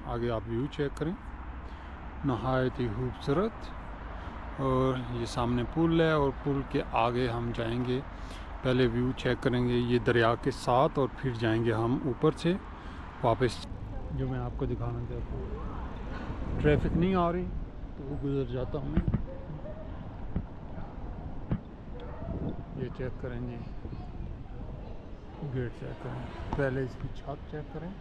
आगे आप view check करें, नहायत ही खूबसूरत। और ये सामने पुल है और पुल के आगे हम जाएंगे, पहले व्यू चेक करेंगे ये दरिया के साथ और फिर जाएंगे हम ऊपर से वापस। जो मैं आपको दिखाना चाहता हूँ, ट्रैफिक नहीं आ रही तो वो गुजर जाता हूँ मैं। ये चेक करें जी, गेट चेक करें, पहले इसकी छत चेक करें।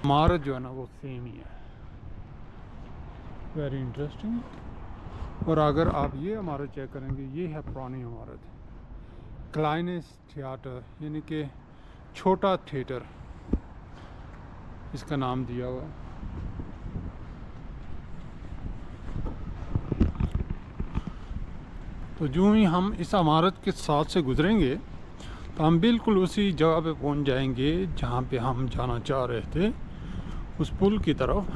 इमारत जो है ना वो सेम ही है, वेरी इंटरेस्टिंग। और अगर आप ये इमारत चेक करेंगे, ये है पुरानी इमारत, क्लाइनेस थिएटर, यानी कि छोटा थिएटर इसका नाम दिया हुआ है। तो जो ही हम इस इमारत के साथ से गुजरेंगे तो हम बिल्कुल उसी जगह पे पहुंच जाएंगे जहाँ पे हम जाना चाह रहे थे, उस पुल की तरफ।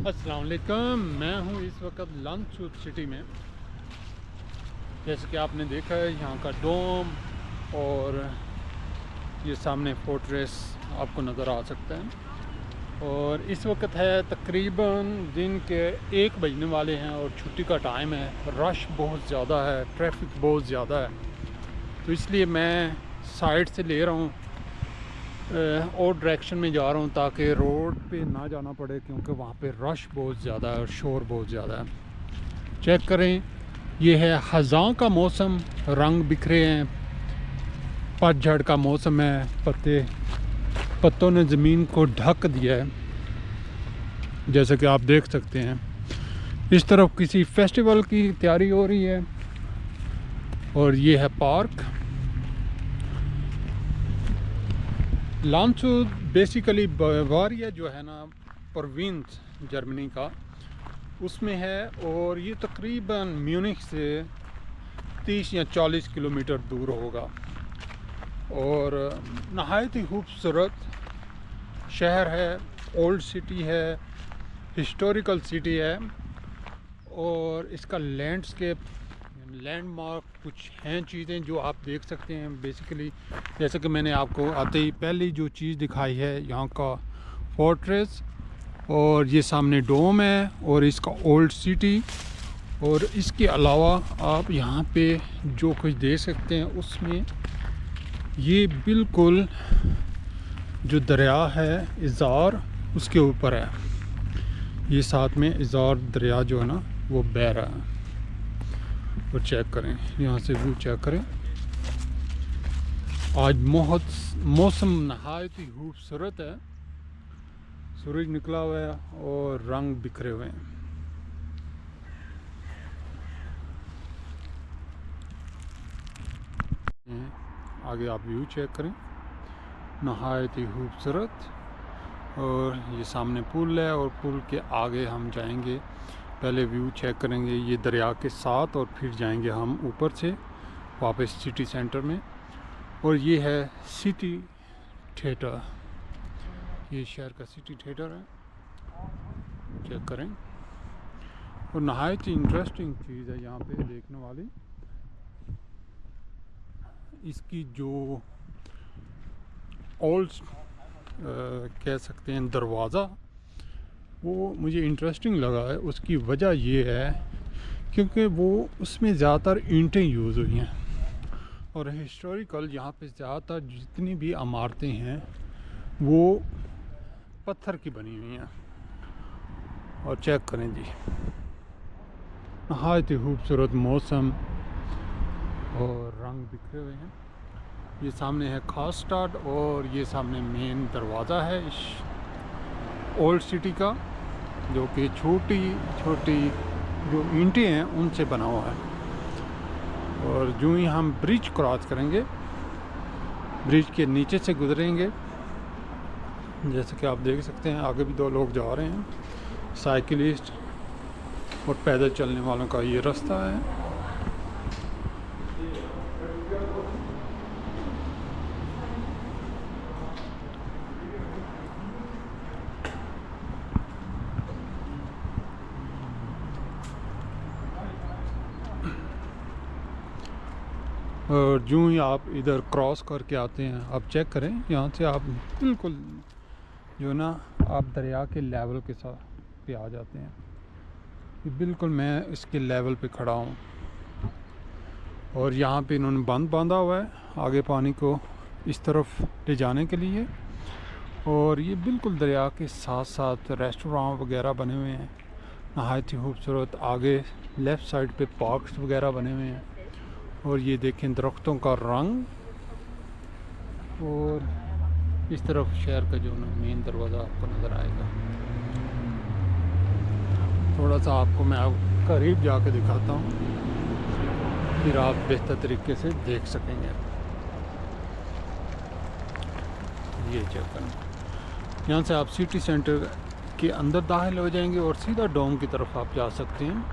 अस्सलाम वालेकुम, मैं हूँ इस वक्त लांचुत सिटी में। जैसे कि आपने देखा है यहाँ का डोम और ये सामने फोर्ट्रेस आपको नज़र आ सकता है। और इस वक्त है तकरीबन दिन के 1 बजने वाले हैं और छुट्टी का टाइम है। रश बहुत ज़्यादा है, ट्रैफिक बहुत ज़्यादा है, तो इसलिए मैं साइड से ले रहा हूँ और डायरेक्शन में जा रहा हूँ ताकि रोड पे ना जाना पड़े, क्योंकि वहाँ पे रश बहुत ज़्यादा है और शोर बहुत ज़्यादा है। चेक करें, ये है ख़ज़ां का मौसम, रंग बिखरे हैं, पतझड़ का मौसम है, पत्तों ने ज़मीन को ढक दिया है, जैसे कि आप देख सकते हैं। इस तरफ किसी फेस्टिवल की तैयारी हो रही है और ये है पार्क। लांचुत बेसिकली बावारिया जो है ना, प्रोविंस जर्मनी का, उसमें है। और ये तकरीबन म्यूनिख से 30 या 40 किलोमीटर दूर होगा। और नहायत ही खूबसूरत शहर है, ओल्ड सिटी है, हिस्टोरिकल सिटी है। और इसका लैंडमार्क कुछ हैं चीज़ें जो आप देख सकते हैं। बेसिकली जैसे कि मैंने आपको आते ही पहली जो चीज़ दिखाई है, यहाँ का फोर्ट्रेस, और ये सामने डोम है और इसका ओल्ड सिटी। और इसके अलावा आप यहाँ पे जो कुछ देख सकते हैं उसमें ये बिल्कुल जो दरिया है इज़ार, उसके ऊपर है। ये साथ में इज़ार दरिया जो है ना वो बह रहा है। और चेक करें, यहाँ से व्यू चेक करें। आज मौसम नहायत ही खूबसूरत है, सूरज निकला हुआ है और रंग बिखरे हुए हैं। आगे आप व्यू चेक करें, नहायत ही खूबसूरत। और ये सामने पुल है और पुल के आगे हम जाएंगे, पहले व्यू चेक करेंगे ये दरिया के साथ और फिर जाएंगे हम ऊपर से वापस सिटी सेंटर में। और ये है सिटी थिएटर, ये शहर का सिटी थिएटर है, चेक करें। और नहायत ही इंटरेस्टिंग चीज़ है यहाँ पे देखने वाली, इसकी जो ओल्ड कह सकते हैं दरवाज़ा, वो मुझे इंटरेस्टिंग लगा है। उसकी वजह ये है क्योंकि वो उसमें ज़्यादातर ईंटें यूज़ हुई हैं और हिस्टोरिकल यहाँ पे ज़्यादातर जितनी भी इमारतें हैं वो पत्थर की बनी हुई हैं। और चेक करें जी, नहायत ही खूबसूरत मौसम और रंग बिखरे हुए हैं। ये सामने है खास स्टार्ट और ये सामने मेन दरवाज़ा है इस ओल्ड सिटी का, जो कि छोटी छोटी जो ईंटें हैं उनसे बना हुआ है। और जो ही हम ब्रिज क्रॉस करेंगे, ब्रिज के नीचे से गुजरेंगे, जैसे कि आप देख सकते हैं आगे भी दो लोग जा रहे हैं, साइकिलिस्ट और पैदल चलने वालों का ये रास्ता है। और जो ही आप इधर क्रॉस करके आते हैं, आप चेक करें यहाँ से आप बिल्कुल जो ना आप दरिया के लेवल के साथ पे आ जाते हैं। बिल्कुल मैं इसके लेवल पे खड़ा हूँ और यहाँ पे इन्होंने बांध बांधा हुआ है आगे पानी को इस तरफ ले जाने के लिए। और ये बिल्कुल दरिया के साथ साथ रेस्टोरेंट वगैरह बने हुए हैं, नहायत ही खूबसूरत। आगे लेफ़्ट साइड पे पार्क्स वगैरह बने हुए हैं और ये देखें दरख्तों का रंग। और इस तरफ शहर का जो ना मेन दरवाज़ा आपको नज़र आएगा। थोड़ा सा आपको मैं करीब जाके दिखाता हूँ, फिर आप बेहतर तरीके से देख सकेंगे। ये चेक करें, यहाँ से आप सिटी सेंटर के अंदर दाखिल हो जाएंगे और सीधा डोम की तरफ आप जा सकते हैं।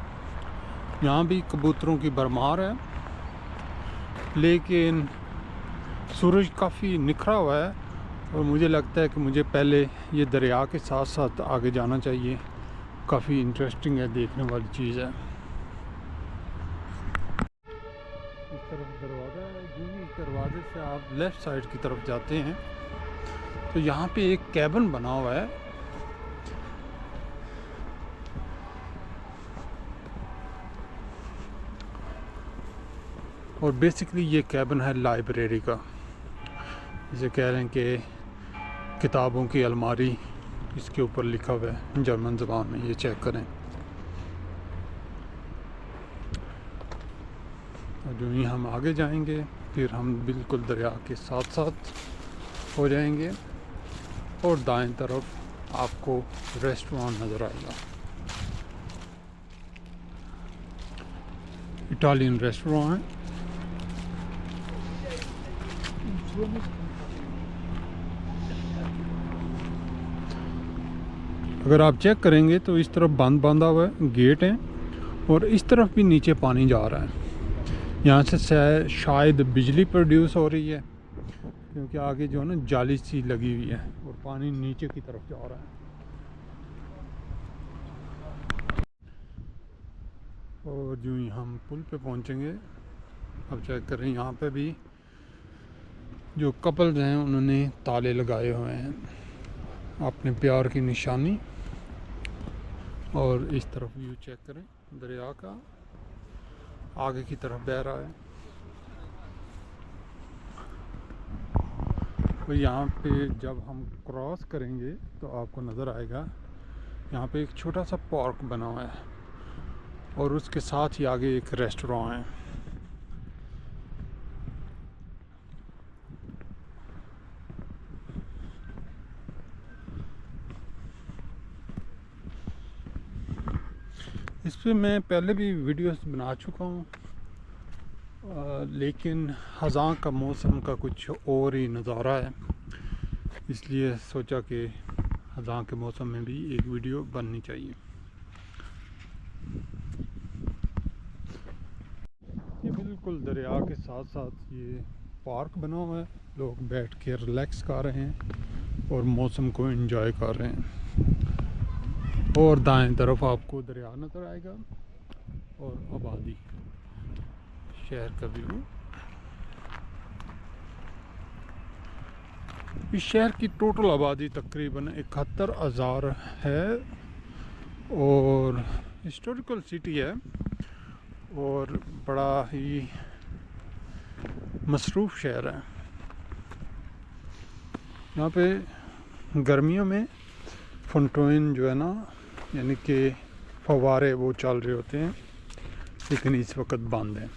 यहाँ भी कबूतरों की भरमार है, लेकिन सूरज काफ़ी निखरा हुआ है और मुझे लगता है कि मुझे पहले ये दरिया के साथ साथ आगे जाना चाहिए। काफ़ी इंटरेस्टिंग है, देखने वाली चीज़ है। इस तरफ दरवाज़ा है, जो भी इस दरवाजे से आप लेफ़्ट साइड की तरफ जाते हैं तो यहाँ पे एक कैबिन बना हुआ है। और बेसिकली ये कैबिन है लाइब्रेरी का, जिसे कह रहे हैं कि किताबों की अलमारी, इसके ऊपर लिखा हुआ है जर्मन ज़बान में। ये चेक करें। और जो ही हम आगे जाएंगे फिर हम बिल्कुल दरिया के साथ साथ हो जाएंगे और दाएं तरफ आपको रेस्टोरेंट नज़र आएगा, इटालियन रेस्टोरेंट है। अगर आप चेक करेंगे तो इस तरफ बंद बांधा हुआ है, गेट है और इस तरफ भी नीचे पानी जा रहा है। यहाँ से शायद बिजली प्रोड्यूस हो रही है, क्योंकि आगे जो है ना जाली सी लगी हुई है और पानी नीचे की तरफ जा रहा है। और जो ही हम पुल पे पहुँचेंगे, अब चेक करें, यहाँ पे भी जो कपल्स हैं उन्होंने ताले लगाए हुए हैं, अपने प्यार की निशानी। और इस तरफ व्यू चेक करें, दरिया का आगे की तरफ बह रहा है। तो यहाँ पे जब हम क्रॉस करेंगे तो आपको नज़र आएगा यहाँ पे एक छोटा सा पार्क बना हुआ है और उसके साथ ही आगे एक रेस्टोरेंट है। इस पर मैं पहले भी वीडियोस बना चुका हूँ, लेकिन ख़ज़ां का मौसम का कुछ और ही नज़ारा है, इसलिए सोचा कि ख़ज़ां के मौसम में भी एक वीडियो बननी चाहिए। ये बिल्कुल दरिया के साथ साथ ये पार्क बना हुआ है, लोग बैठ के रिलैक्स कर रहे हैं और मौसम को एंजॉय कर रहे हैं। और दाएं तरफ आपको दरिया नज़र आएगा और आबादी, शहर का व्यू। इस शहर की टोटल आबादी तकरीबन 71,000 है और हिस्टोरिकल सिटी है और बड़ा ही मसरूफ़ शहर है। यहाँ पे गर्मियों में फंटोइन जो है ना, यानी कि फव्वारे वो चल रहे होते हैं, लेकिन इस वक्त बंद है।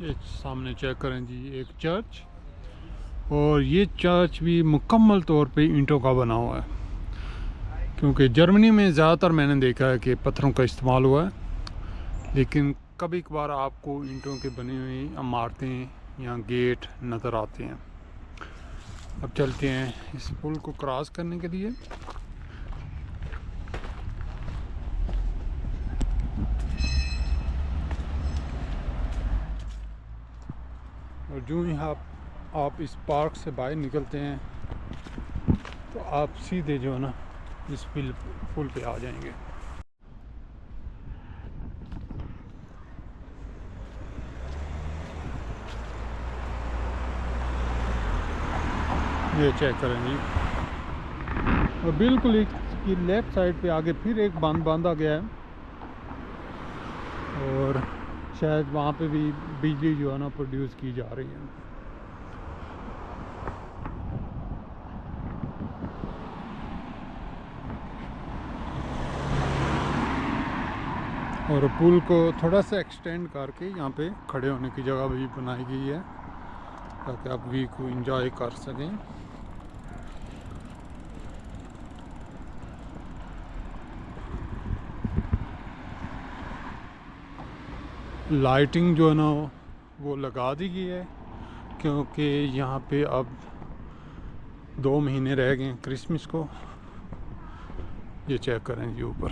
ये सामने चेक करें जी, एक चर्च, और ये चर्च भी मुकम्मल तौर पे ईंटों का बना हुआ है, क्योंकि जर्मनी में ज़्यादातर मैंने देखा है कि पत्थरों का इस्तेमाल हुआ है, लेकिन कभी कभार आपको ईंटों के बनी हुई इमारतें या गेट नज़र आते हैं। अब चलते हैं इस पुल को क्रॉस करने के लिए। और जो ही आप इस पार्क से बाहर निकलते हैं तो आप सीधे जो है ना इस पुल पे आ जाएंगे। ये चेक करें जी, और बिल्कुल इसकी लेफ़्ट साइड पे आगे फिर एक बांध बांधा गया है, और शायद वहाँ पे भी बिजली जो है ना प्रोड्यूस की जा रही है। और पुल को थोड़ा सा एक्सटेंड करके यहाँ पे खड़े होने की जगह भी बनाई गई है ताकि आप व्यू को एंजॉय कर सकें। लाइटिंग जो है ना वो लगा दी गई है, क्योंकि यहाँ पे अब 2 महीने रह गए क्रिसमस को। ये चेक करें जी ऊपर।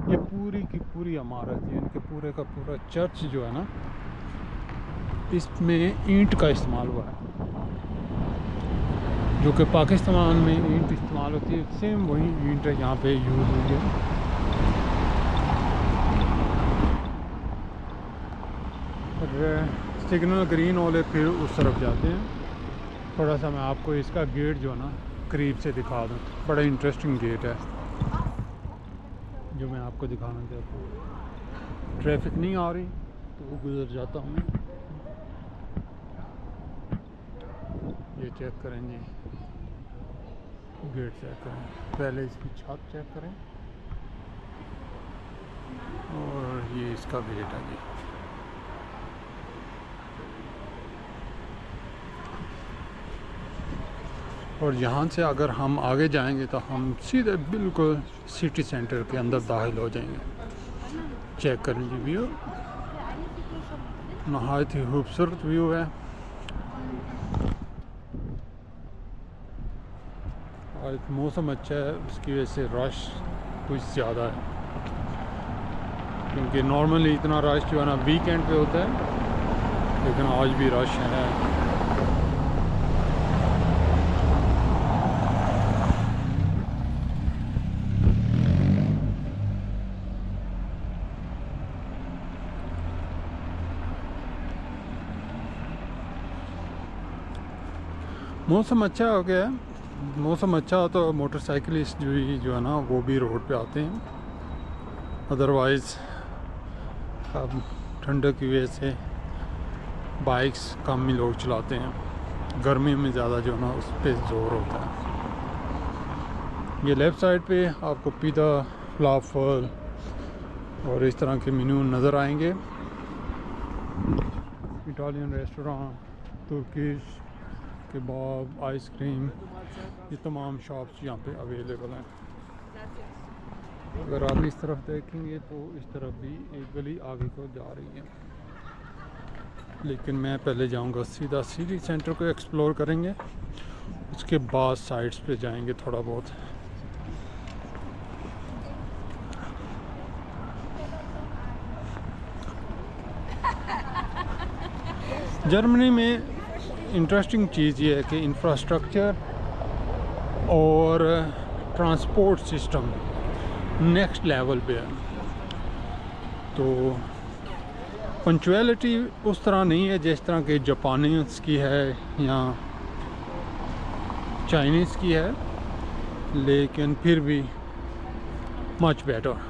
ये पूरी की पूरी इमारत, यानी कि पूरे का पूरा चर्च जो है ना, इसमें ईंट का इस्तेमाल हुआ है। जो कि पाकिस्तान में ईंट इस्तेमाल होती है, सेम वही ईंट यहाँ पे यूज़ हुई है। और सिग्नल ग्रीन वाले फिर उस तरफ जाते हैं। थोड़ा सा मैं आपको इसका गेट जो है ना करीब से दिखा दूँ। बड़ा इंटरेस्टिंग गेट है जो मैं आपको दिखाना चाहता हूँ। ट्रैफिक नहीं आ रही तो गुजर जाता हूँ मैं। ये चेक करें जी, गेट चेक करें, पहले इसकी छत चेक करें, और ये इसका गेट है जी। और यहाँ से अगर हम आगे जाएंगे तो हम सीधे बिल्कुल सिटी सेंटर के अंदर दाखिल हो जाएंगे। चेक कर लीजिए व्यू, नहायत ही खूबसूरत व्यू है। और मौसम अच्छा है, उसकी वजह से रश कुछ ज़्यादा है, क्योंकि नॉर्मली इतना रश जो है ना वीकेंड पे होता है, लेकिन आज भी रश है। मौसम अच्छा हो गया है। मौसम अच्छा हो तो मोटरसाइकिलिस्ट जो है ना वो भी रोड पे आते हैं, अदरवाइज़ अब ठंडक की वजह से बाइक्स कम ही लोग चलाते हैं। गर्मी में ज़्यादा जो है ना उस पर ज़ोर होता है। ये लेफ़्ट साइड पे आपको पिज़्ज़ा, फलाफल और इस तरह के मेन्यू नज़र आएंगे। इटालियन रेस्टोरेंट, तुर्किश, कबाब, आइसक्रीम, ये तमाम शॉप्स यहाँ पे अवेलेबल हैं। अगर आप इस तरफ देखेंगे तो इस तरफ भी एक गली आगे को जा रही है, लेकिन मैं पहले जाऊंगा सीधा सिटी सेंटर को एक्सप्लोर करेंगे, उसके बाद साइड्स पे जाएंगे थोड़ा बहुत। जर्मनी में इंटरेस्टिंग चीज़ ये है कि इंफ्रास्ट्रक्चर और ट्रांसपोर्ट सिस्टम नेक्स्ट लेवल पे है। तो पंक्चुअलिटी उस तरह नहीं है जिस तरह के जापानीज़ की है या चाइनीज़ की है, लेकिन फिर भी मच बेटर।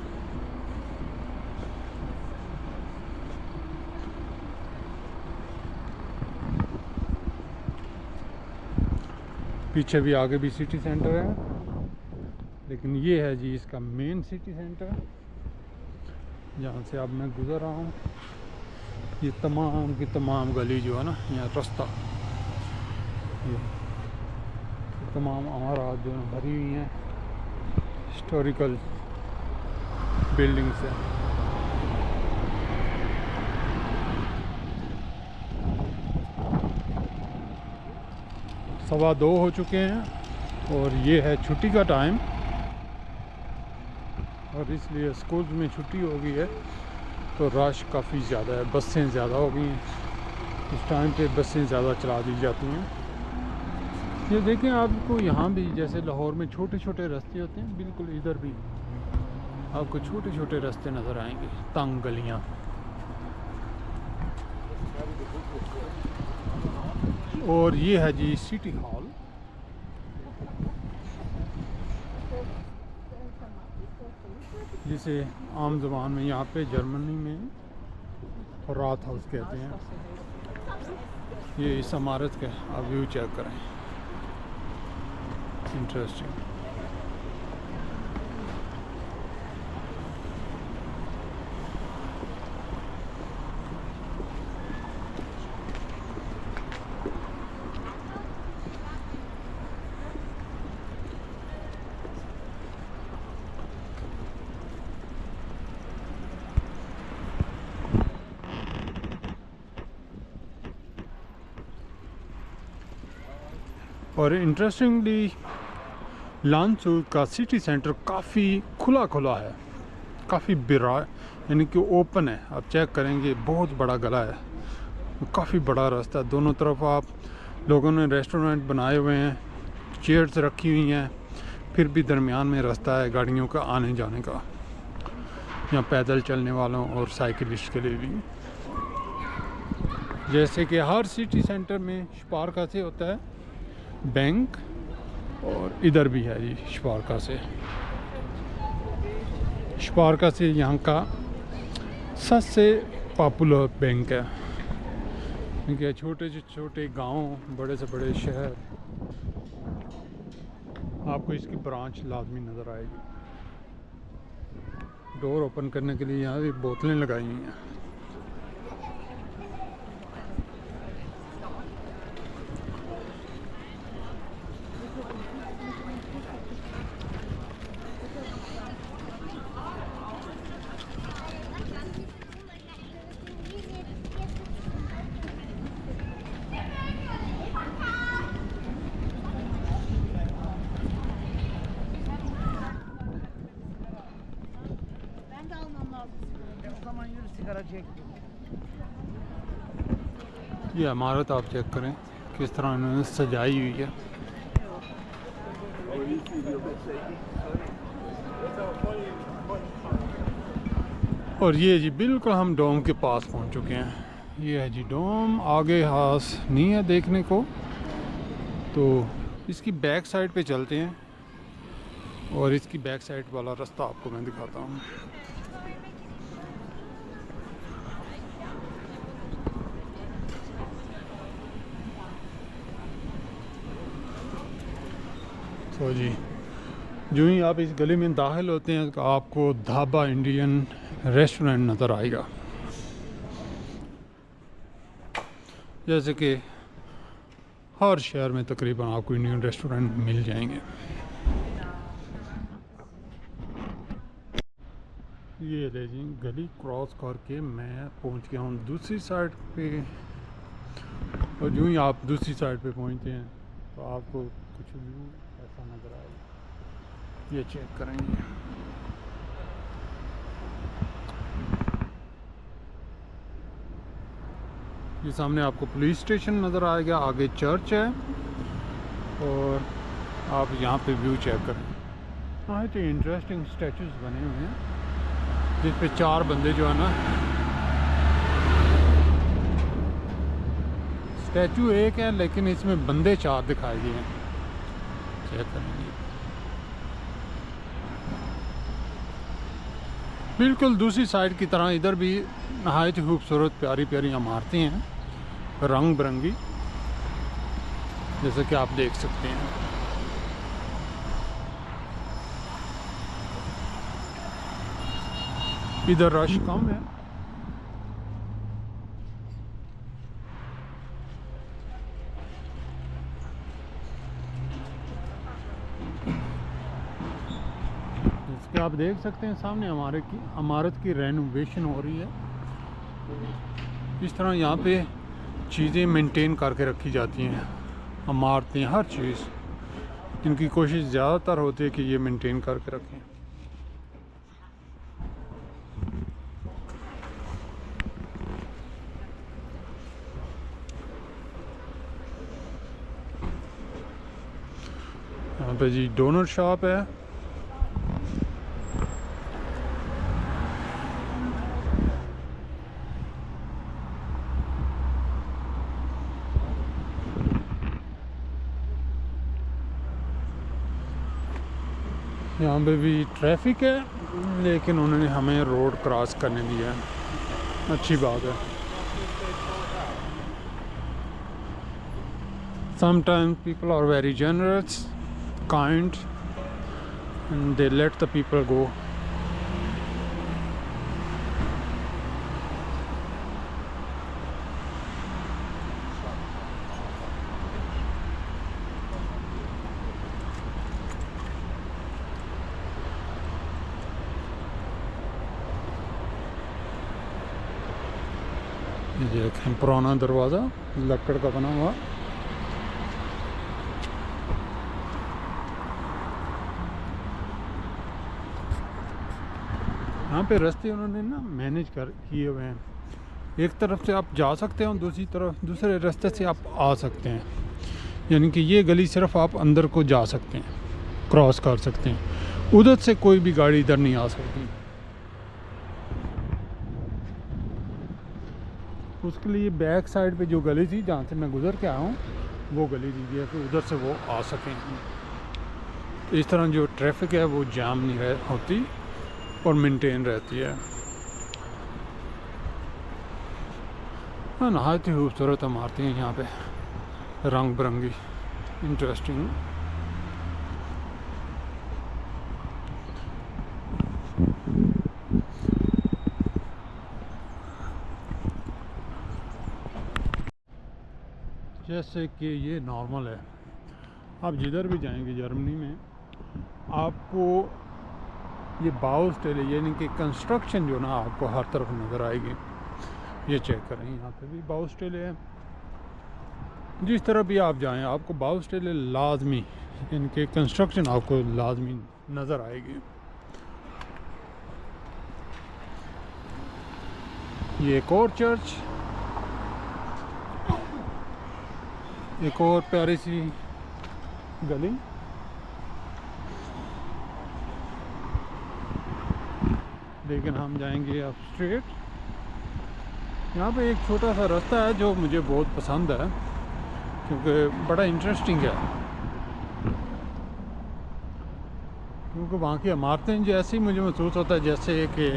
पीछे भी आगे भी सिटी सेंटर है, लेकिन ये है जी इसका मेन सिटी सेंटर, जहाँ से अब मैं गुज़र रहा हूँ। ये तमाम की तमाम गली जो है ना, यहाँ रास्ता, ये तमाम इमारत जो है भरी हुई हैं, हिस्टोरिकल बिल्डिंग्स है। सवा 2 हो चुके हैं और ये है छुट्टी का टाइम, और इसलिए स्कूल में छुट्टी हो गई है तो रश काफ़ी ज़्यादा है, बसें ज़्यादा हो गई हैं। इस टाइम पे बसें ज़्यादा चला दी जाती हैं। ये देखें आपको, यहाँ भी जैसे लाहौर में छोटे छोटे रास्ते होते हैं, बिल्कुल इधर भी आपको छोटे छोटे रास्ते नज़र आएंगे, तंग गलियाँ। और ये है जी सिटी हॉल। जिसे आम ज़बान में यहाँ पे जर्मनी में रात हाउस कहते हैं। ये इस इमारत का आप व्यू चेक करें, इंटरेस्टिंग। और इंटरेस्टिंगली लानसूर का सिटी सेंटर काफ़ी खुला है, काफ़ी बिरा, यानी कि ओपन है। आप चेक करेंगे बहुत बड़ा गला है, काफ़ी बड़ा रास्ता है। दोनों तरफ आप लोगों ने रेस्टोरेंट बनाए हुए हैं, चेयर्स रखी हुई हैं, फिर भी दरमियान में रास्ता है गाड़ियों का आने जाने का, या पैदल चलने वालों और साइकिलिस्ट के लिए भी। जैसे कि हर सिटी सेंटर में शपारका से होता है बैंक, और इधर भी है जी शपारका से यहाँ का सबसे पॉपुलर बैंक है, क्योंकि छोटे से छोटे गांव, बड़े से बड़े शहर, आपको इसकी ब्रांच लाजमी नज़र आएगी। डोर ओपन करने के लिए यहाँ भी बोतलें लगाई हुई हैं। ये इमारत आप चेक करें किस तरह इन्होंने सजाई हुई है। और ये जी बिल्कुल हम डोम के पास पहुंच चुके हैं। ये है जी डोम, आगे हास नहीं है देखने को, तो इसकी बैक साइड पे चलते हैं और इसकी बैक साइड वाला रास्ता आपको मैं दिखाता हूँ। तो जी जो ही आप इस गली में दाखिल होते हैं तो आपको ढाबा इंडियन रेस्टोरेंट नज़र आएगा। जैसे कि हर शहर में तकरीबन आपको इंडियन रेस्टोरेंट मिल जाएंगे। ये ले जी गली क्रॉस करके मैं पहुंच गया हूँ दूसरी साइड पे, और जो ही आप दूसरी साइड पे पहुंचते हैं तो आपको कुछ व्यू ऐसा नज़र आएगा। ये चेक करेंगे, ये सामने आपको पुलिस स्टेशन नज़र आएगा, आगे चर्च है, और आप यहाँ पे व्यू चेक करें। हाँ तो इंटरेस्टिंग स्टैचूज बने हुए हैं जिस पे 4 बंदे जो है ना, स्टैचू एक है लेकिन इसमें बंदे 4 दिखाए गए हैं। चेक करेंगे, बिल्कुल दूसरी साइड की तरह इधर भी नहायत ही खूबसूरत प्यारी प्यारी इमारतें हैं, रंग बिरंगी। जैसे कि आप देख सकते हैं। इधर रश कम है। जैसे आप देख सकते हैं सामने हमारे की इमारत की रेनोवेशन हो रही है। इस तरह यहाँ पे चीज़ें मेंटेन करके रखी जाती हैं, इमारतें, हर चीज़, इनकी कोशिश ज़्यादातर होती है कि ये मेंटेन करके रखें। यहाँ पे जी डोनर शॉप है। यहाँ पे भी ट्रैफिक है, लेकिन उन्होंने हमें रोड क्रॉस करने दिया है, अच्छी बात है। Sometimes people are very generous, kind, and they let the people go. ये देखें पुराना दरवाज़ा लकड़ का बना हुआ। यहाँ पे रास्ते उन्होंने ना मैनेज कर किए हुए हैं, एक तरफ से आप जा सकते हैं और दूसरे रास्ते से आप आ सकते हैं। यानी कि ये गली सिर्फ आप अंदर को जा सकते हैं, क्रॉस कर सकते हैं, उधर से कोई भी गाड़ी इधर नहीं आ सकती। उसके लिए बैक साइड पे जो गली थी जहाँ से मैं गुज़र के आया हूँ वो गली दीजिए कि उधर से वो आ सकें। तो इस तरह जो ट्रैफिक है वो जाम नहीं होती और मेंटेन रहती है। हाँ, नहायत ही खूबसूरत इमारतें हैं यहाँ पे, रंग बिरंगी, इंटरेस्टिंग। जैसे कि ये नॉर्मल है, आप जिधर भी जाएंगे जर्मनी में आपको ये बाउस्टेल है, यानी कि कंस्ट्रक्शन जो ना आपको हर तरफ नज़र आएगी। ये चेक करें, यहाँ पे भी बाउस्टेल है। जिस तरह भी आप जाएं आपको बाउस्टेल लाजमी, यानी कि कंस्ट्रक्शन आपको लाजमी नज़र आएगी। ये एक और चर्च, एक और प्यारी सी गली। लेकिन हम जाएंगे अब स्ट्रेट। यहाँ पे एक छोटा सा रास्ता है जो मुझे बहुत पसंद है क्योंकि बड़ा इंटरेस्टिंग है, क्योंकि वहाँ की इमारतें जैसे ही मुझे महसूस होता है जैसे कि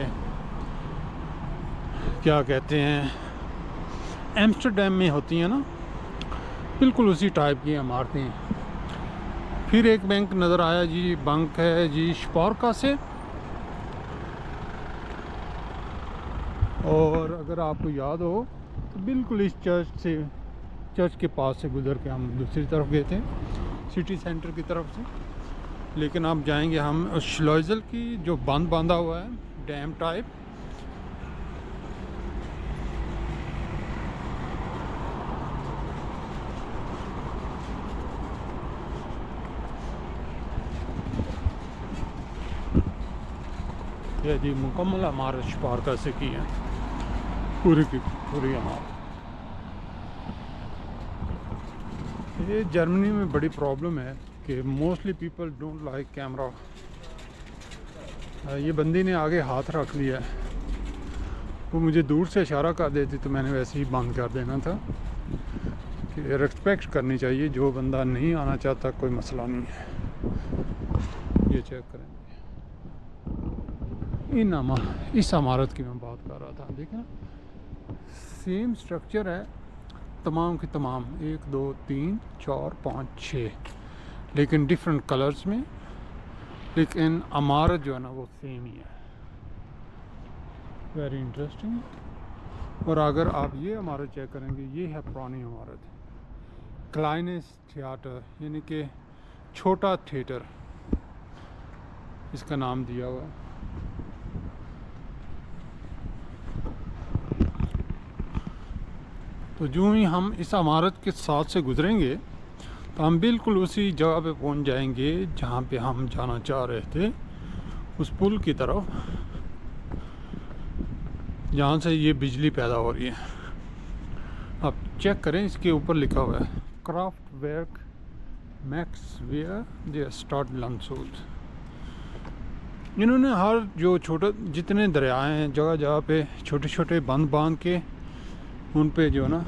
क्या कहते हैं एम्स्टरडम में होती हैं ना, बिल्कुल उसी टाइप की इमारतें। फिर एक बैंक नज़र आया जी, बैंक है जी स्पारका से। और अगर आपको याद हो तो बिल्कुल इस चर्च के पास से गुज़र के हम दूसरी तरफ गए थे, सिटी सेंटर की तरफ से। लेकिन अब जाएंगे हम श्लोइजल की, जो बांध बांधा हुआ है, डैम टाइप। यह जी मुकम्मल इमारत स्पारका से की है, पूरी की पूरी इमारत। ये जर्मनी में बड़ी प्रॉब्लम है कि mostly people don't like camera. ये बंदी ने आगे हाथ रख लिया है, वो मुझे दूर से इशारा कर देती तो मैंने वैसे ही बंद कर देना था कि रिस्पेक्ट करनी चाहिए, जो बंदा नहीं आना चाहता कोई मसला नहीं है। ये चेक करेंगे इस इमारत की मैं बात कर रहा था, देखिए ना सेम स्ट्रक्चर है तमाम की तमाम 1 2 3 4 5 6, लेकिन डिफरेंट कलर्स में, लेकिन इमारत जो है ना वो सेम ही है। Very interesting. और अगर आप ये इमारत चेक करेंगे, ये है पुरानी इमारत, क्लाइनेस थिएटर, यानी कि छोटा थिएटर इसका नाम दिया हुआ है। तो जो ही हम इस इमारत के साथ से गुजरेंगे तो हम बिल्कुल उसी जगह पे पहुंच जाएंगे जहाँ पे हम जाना चाह रहे थे, उस पुल की तरफ जहाँ से ये बिजली पैदा हो रही है। आप चेक करें, इसके ऊपर लिखा हुआ है क्राफ्टवर्क मैक्सवेयर दे स्टार्ट लंसूद। इन्होंने हर जो छोटा जितने दरियाएँ हैं जगह जगह पे छोटे छोटे बंद बांध के उन पे जो है ना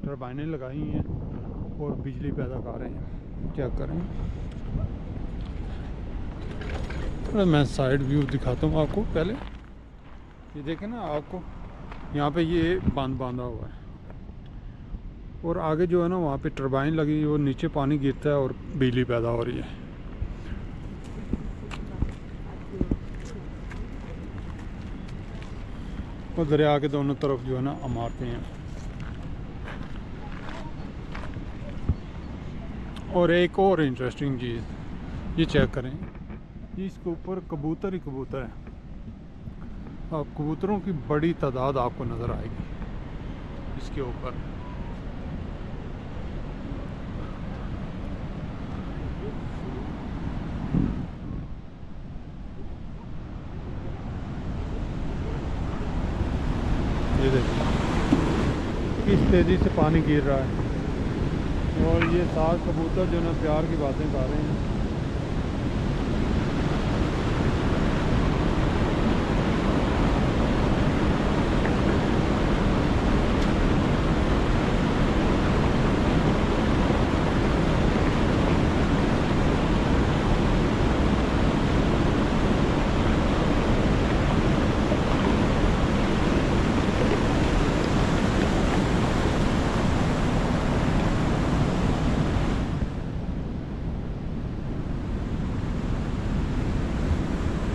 टरबाइनें लगाई हैं और बिजली पैदा कर रहे हैं। क्या करें, मैं साइड व्यू दिखाता हूँ आपको। पहले ये देखें ना, आपको यहाँ पे ये बांधा हुआ है और आगे जो है ना वहाँ पे टरबाइन लगी, वो नीचे पानी गिरता है और बिजली पैदा हो रही है। और दरिया के दोनों तरफ जो है ना इमारतें हैं। और एक और इंटरेस्टिंग चीज़, ये चेक करें, इसके ऊपर कबूतर ही कबूतर है। अब कबूतरों की बड़ी तादाद आपको नज़र आएगी इसके ऊपर। ये देखिए किस तेज़ी से पानी गिर रहा है और ये सात कबूतर जो ना प्यार की बातें कर रहे हैं।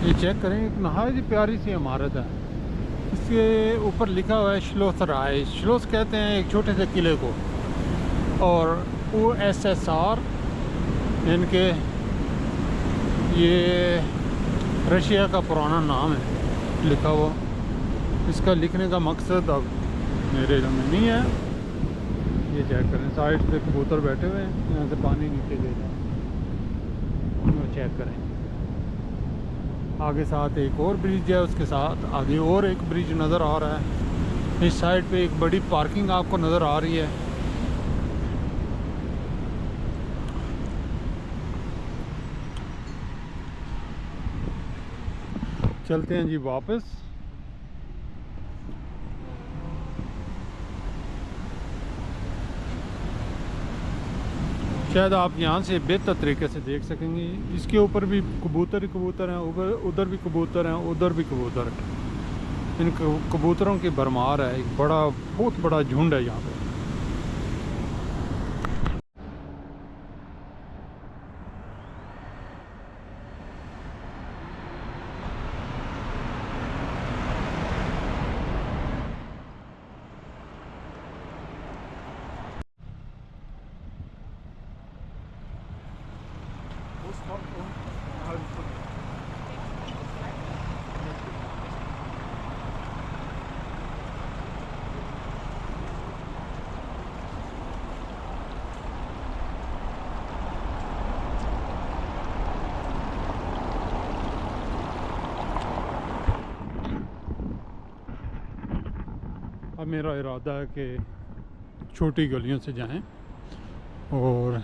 ये चेक करें, एक नहायत ही प्यारी सी इमारत है। इसके ऊपर लिखा हुआ है श्लोसराय। श्लोस कहते हैं एक छोटे से किले को, और USSR इनके ये रशिया का पुराना नाम है लिखा हुआ। इसका लिखने का मकसद अब मेरे इल्म में नहीं है। ये चेक करें, साइड से कबूतर बैठे हुए हैं, यहाँ से पानी नीचे ले रहा है। चेक करें, आगे साथ एक और ब्रिज है, उसके साथ आगे और एक ब्रिज नज़र आ रहा है। इस साइड पे एक बड़ी पार्किंग आपको नज़र आ रही है। चलते हैं जी वापस। शायद आप यहाँ से बेहतर तरीके से देख सकेंगे। इसके ऊपर भी कबूतर ही कबूतर हैं, उधर भी कबूतर हैं, उधर भी कबूतर हैं। इन कबूतरों की भरमार है, एक बहुत बड़ा झुंड है यहाँ पे। अब मेरा इरादा है कि छोटी गलियों से जाएं और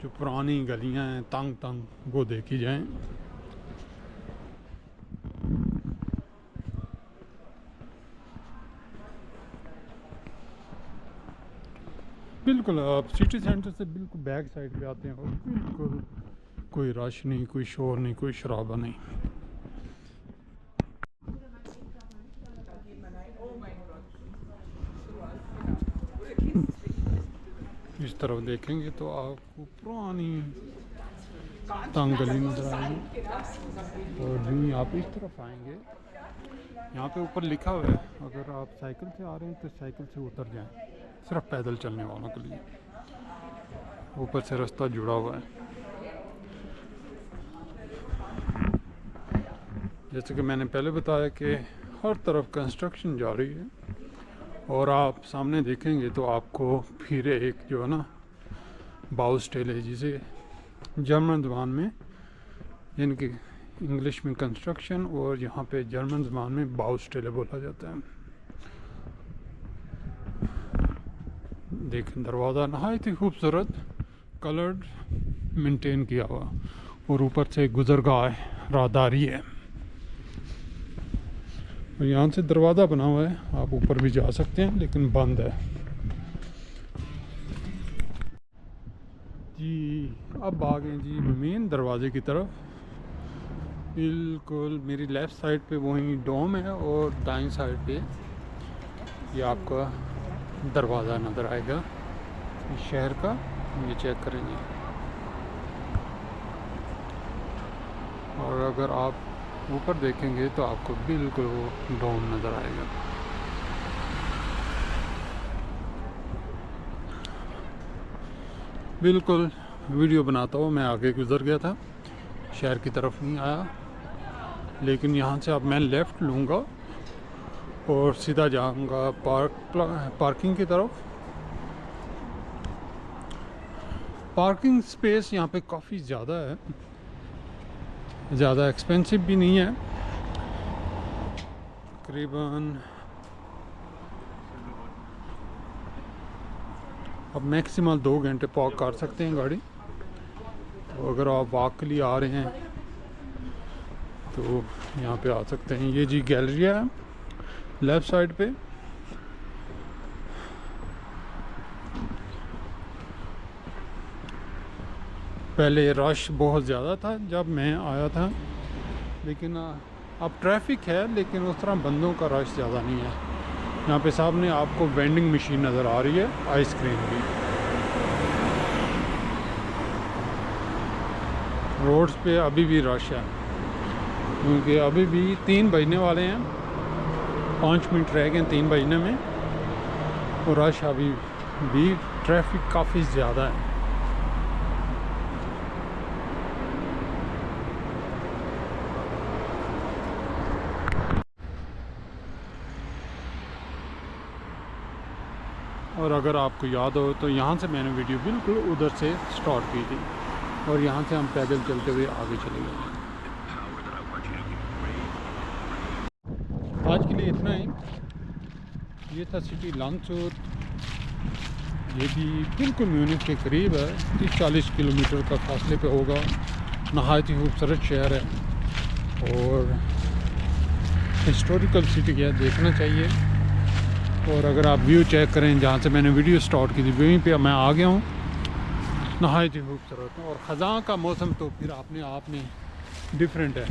जो पुरानी गलियां हैं तंग तंग वो देखी जाएं। बिल्कुल आप सिटी सेंटर से बिल्कुल बैक साइड पे आते हैं और बिल्कुल कोई रश नहीं, कोई शोर नहीं, कोई शराबा नहीं। इस तरफ देखेंगे तो आपको पुरानी तंग गली नज़र आएगी। और यूँ ही आप इस तरफ आएंगे, यहाँ पे ऊपर लिखा हुआ है अगर आप साइकिल से आ रहे हैं तो साइकिल से उतर जाएं, सिर्फ पैदल चलने वालों के लिए। ऊपर से रास्ता जुड़ा हुआ है। जैसे कि मैंने पहले बताया कि हर तरफ कंस्ट्रक्शन जारी है। और आप सामने देखेंगे तो आपको फिर एक जो है ना बाउस्टेल है, जिसे जर्मन ज़बान में, यानी कि इंग्लिश में कंस्ट्रक्शन और यहाँ पे जर्मन ज़बान में बाउस्टेल बोला जाता है। देखें दरवाज़ा नहायत ही खूबसूरत कलर्ड मेंटेन किया हुआ, और ऊपर से गुजरगाह राहदारी है। और यहाँ से दरवाज़ा बना हुआ है, आप ऊपर भी जा सकते हैं लेकिन बंद है जी। अब आ गए जी मेन दरवाजे की तरफ। बिल्कुल मेरी लेफ़्ट साइड पे वही डोम है और दाईं साइड पे ये आपका दरवाज़ा नज़र आएगा इस शहर का। ये चेक करेंगे, और अगर आप ऊपर देखेंगे तो आपको बिल्कुल वो डोम नज़र आएगा। बिल्कुल वीडियो बनाता हूँ मैं आगे गुज़र गया था, शहर की तरफ नहीं आया, लेकिन यहाँ से अब मैं लेफ़्ट लूँगा और सीधा जाऊँगा पार्किंग की तरफ। पार्किंग स्पेस यहाँ पे काफ़ी ज़्यादा है, ज़्यादा एक्सपेंसिव भी नहीं है। तकरीबन अब मैक्सिमम 2 घंटे पार्क कर सकते हैं गाड़ी। तो अगर आप वॉक के लिए आ रहे हैं तो यहाँ पे आ सकते हैं। ये जी गैलरिया है लेफ़्ट साइड पे। पहले रश बहुत ज़्यादा था जब मैं आया था, लेकिन अब ट्रैफिक है लेकिन उस तरह बंदों का रश ज़्यादा नहीं है। यहाँ पे सामने आपको वेंडिंग मशीन नज़र आ रही है आइसक्रीम की। रोड्स पे अभी भी रश है क्योंकि अभी भी 3 बजने वाले हैं, 5 मिनट रह गए 3 बजने में, और रश अभी भी ट्रैफिक काफ़ी ज़्यादा है। और अगर आपको याद हो तो यहाँ से मैंने वीडियो बिल्कुल उधर से स्टार्ट की थी, और यहाँ से हम पैदल चलते हुए आगे चले गए। आज के लिए इतना ही। ये था सिटी लांगसूट। ये भी बिल्कुल म्यूनिख के करीब है, 30-40 किलोमीटर का फासले पे होगा। नहायत ही खूबसूरत शहर है और हिस्टोरिकल सिटी है, देखना चाहिए। और अगर आप व्यू चेक करें जहाँ से मैंने वीडियो स्टार्ट की थी, वहीं पे मैं आ गया हूँ। नहायत ही खूबसूरत है, और ख़ज़ां का मौसम तो फिर अपने आप में डिफरेंट है।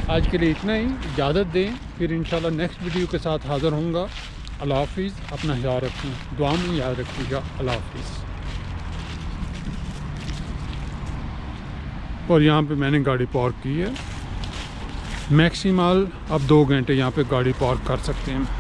आज के लिए इतना ही, इजाज़त दें, फिर इंशाल्लाह नेक्स्ट वीडियो के साथ हाज़िर होऊंगा। अल्लाह हाफ़िज़, अपना ख्याल रखें, दुआ में याद रखिएगा। अल्लाह हाफ़िज़। और यहाँ पे मैंने गाड़ी पार्क की है। मैक्सिमल अब 2 घंटे यहाँ पे गाड़ी पार्क कर सकते हैं।